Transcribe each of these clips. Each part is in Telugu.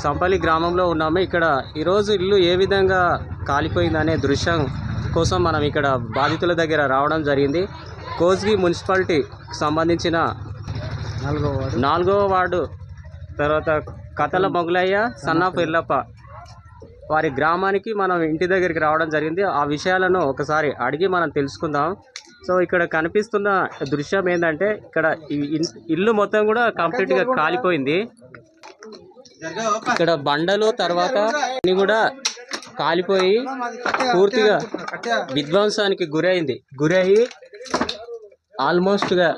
సంపల్లి గ్రామంలో ఉన్నాము. ఇక్కడ ఈరోజు ఇల్లు ఏ విధంగా కాలిపోయిందనే దృశ్యం కోసం మనం ఇక్కడ బాధితుల దగ్గర రావడం జరిగింది. కోస్గి మున్సిపాలిటీకి సంబంధించిన 4వ వార్డు, తర్వాత కతల మొగలయ్య, సన్నాపు ఎల్లప్ప వారి గ్రామానికి మనం ఇంటి దగ్గరికి రావడం జరిగింది. ఆ విషయాలను ఒకసారి అడిగి మనం తెలుసుకుందాం. సో ఇక్కడ కనిపిస్తున్న దృశ్యం ఏంటంటే, ఇక్కడ ఇల్లు మొత్తం కూడా కంప్లీట్గా కాలిపోయింది. ఇక్కడ బండలు తర్వాత అన్ని కూడా కాలిపోయి పూర్తిగా విధ్వంసానికి గురయ్యి ఆల్మోస్ట్గా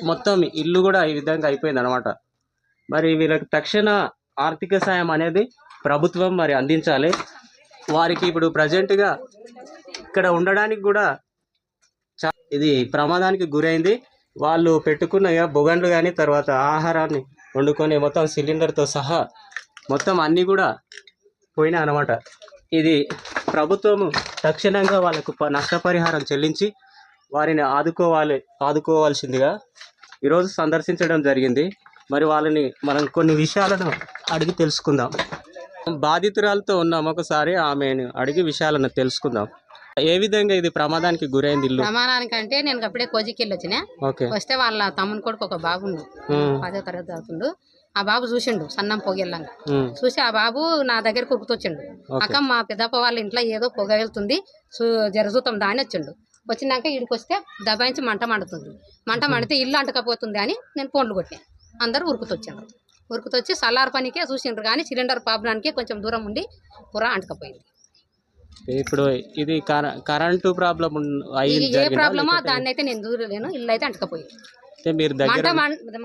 మొత్తం ఇల్లు కూడా ఈ విధంగా అయిపోయింది అనమాట. మరి వీళ్ళకి తక్షణ ఆర్థిక సాయం అనేది ప్రభుత్వం మరి అందించాలి. వారికి ఇప్పుడు ప్రజెంట్గా ఇక్కడ ఉండడానికి కూడా ఇది ప్రమాదానికి గురైంది. వాళ్ళు పెట్టుకున్న బొగండ్లు కానీ తర్వాత ఆహారాన్ని వండుకొని మొత్తం సిలిండర్తో సహా మొత్తం అన్నీ కూడా పోయినాయి అన్నమాట. ఇది ప్రభుత్వము తక్షణంగా వాళ్ళకు నష్టపరిహారం చెల్లించి వారిని ఆదుకోవాల్సిందిగా ఈరోజు సందర్శించడం జరిగింది. మరి వాళ్ళని మనం కొన్ని విషయాలను అడిగి తెలుసుకుందాం. బాధితురాలతో ఉన్నాం, ఒకసారి ఆమెను అడిగి విషయాలను తెలుసుకుందాం. ఏ విధంగా ఇది ప్రమాదానికి గురైంది ఇల్లు? ప్రమాదానికి అంటే నేను అప్పుడే కోజికి వెళ్ళి వచ్చినా. వస్తే వాళ్ళ తమ్ముని కొడుకు ఒక బాబు 10వ తరగతి చదువుతుండు. ఆ బాబు చూసిండు సన్నం పొగెళ్ళంగా. చూసి ఆ బాబు నా దగ్గర కురుకుతొచ్చిండు. అక్క మా పెద్దప్ప వాళ్ళ ఇంట్లో ఏదో పొగ వెళ్తుంది, జరజూతం దాని వచ్చిండు. వచ్చినాక ఇడికి వస్తే దబాయించి మంట మండితే ఇల్లు అంటకపోతుంది అని నేను ఫోన్లు కొట్టాను. అందరూ ఉరుకుతొచ్చిండ్రు. ఉరుకుతొచ్చి సల్లార్ పనికే చూసిండ్రు, కానీ సిలిండర్ ప్రాబ్లానికి కొంచెం దూరం ఉండి పురా అంటకపోయింది. ఇప్పుడు ఇది కరెంటు ప్రాబ్లం ఏ ప్రాబ్లమో దాన్ని అయితే నేను దూరలేను. ఇల్లు అయితే అంటకపోయింది.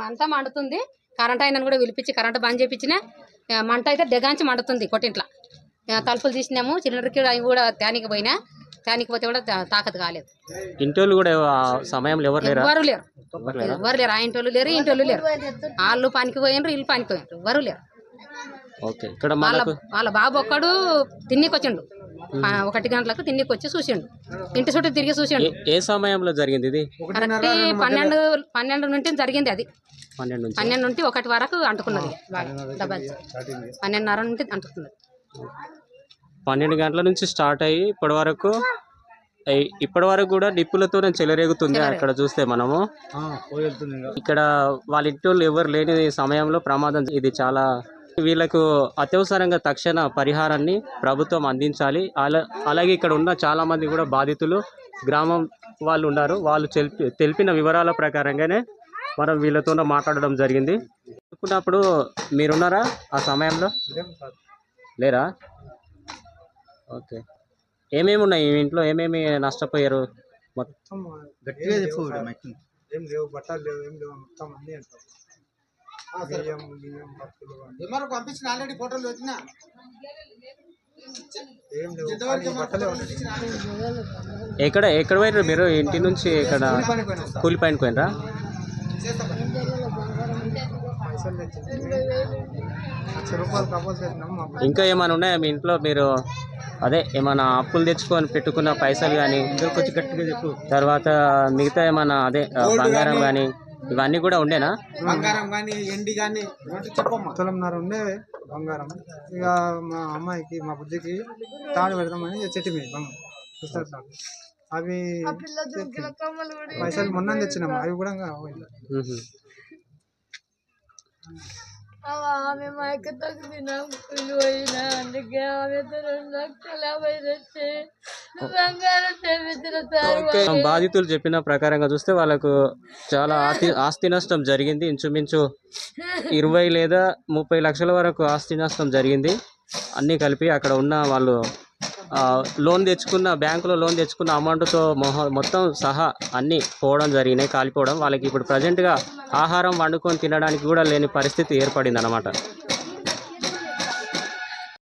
మంట మండుతుంది. కరెంట్ అయినా కూడా పిలిపించి కరెంట్ బంద్ చేయించిన మంట అయితే దెగాంచి మండుతుంది. కొట్టింట్లా తలుపులు తీసినాము. సిలిండర్కి కూడా తేనికి పోయినా, తేనికి పోతే కూడా తాకత్ కాలేదు. ఇంటోళ్ళు కూడా సమయంలో ఎవరు లేరు. ఆ ఇంటోళ్ళు లేరు, ఇంటోళ్ళు లేరు. వాళ్ళు పనికి పోయినరు, ఇల్లు పనికి పోయినరు, ఎవరు లేరు. వాళ్ళ బాబు ఒక్కడు తిన్నికి వచ్చిండు. 1 గంటలకు తిన్నికి వచ్చి చూసిండు. ఇంటి చుట్టూ తిరిగి చూసిండు. ఏ సమయంలో జరిగింది ఇది? కరెక్ట్ 12 నుండి జరిగింది. అది 12 నుండి 1 వరకు అంటుకున్నది. 12:30 నుండి అంటుకున్నది. 12 గంటల నుంచి స్టార్ట్ అయ్యి ఇప్పటి వరకు కూడా నిప్పులతో చెలరేగుతుంది. అక్కడ చూస్తే మనము ఇక్కడ వాళ్ళ ఇంటి ఎవరు లేని సమయంలో ప్రమాదం. ఇది చాలా వీళ్ళకు అత్యవసరంగా తక్షణ పరిహారాన్ని ప్రభుత్వం అందించాలి. అలాగే ఇక్కడ ఉన్న చాలా మంది కూడా బాధితులు గ్రామం వాళ్ళు ఉన్నారు. వాళ్ళు తెలిపిన వివరాల ప్రకారంగానే మనం వీళ్ళతో మాట్లాడడం జరిగింది. అనుకున్నప్పుడు మీరున్నారా ఆ సమయంలో? లేరా? ఓకే. ఏమేమి ఉన్నాయి ఈ ఇంట్లో? ఏమేమి నష్టపోయారు? మొత్తం గట్టిగా చెప్పు. ఏం లేవు, బట్టలు లేవు, ఏం లేవు, మొత్తం అన్నీ అంటారు. పంపించిన ఆల్రెడీ ఫోటోలు వచ్చినా ఏం లేవు, బట్టలే ఉన్నాయి. ఎక్కడ పోయినారు మీరు? ఇంటి నుంచి ఇక్కడ కూలి పైన పోయినరా? ఇంకా ఏమైనా ఉన్నాయా మీ ఇంట్లో? మీరు అదే ఏమైనా అప్పులు తెచ్చుకొని పెట్టుకున్న పైసలు కానీ, తర్వాత మిగతా ఏమైనా అదే బంగారం కానీ ఇవన్నీ కూడా ఉండేనా? బంగారం కానీ ఎండి కానీ తులంన్నర ఉండేవి బంగారం. ఇక మా అమ్మాయికి మా బుజ్జికి తాడు పెడదామని చెట్టు మీద అవి పైసలు మొన్న తెచ్చినాము. అవి కూడా ఆమె మైక తగ్గింది, నాకు పిల్లి పోయినా. అందుకే ఆమె 2 లక్షలు వచ్చి బంగారం చేపించిన. బాధితులు చెప్పిన ప్రకారంగా చూస్తే వాళ్ళకు చాలా ఆస్తి నష్టం జరిగింది. ఇంచుమించు 20 లేదా 30 లక్షల వరకు ఆస్తి నష్టం జరిగింది. అన్నీ కలిపి అక్కడ ఉన్న వాళ్ళు బ్యాంకులో లోన్ తెచ్చుకున్న అమౌంట్తో మొత్తం సహా అన్నీ పోవడం జరిగినాయి, కాలిపోవడం. వాళ్ళకి ఇప్పుడు ప్రజెంట్గా ఆహారం వండుకొని తినడానికి కూడా లేని పరిస్థితి ఏర్పడింది అన్నమాట.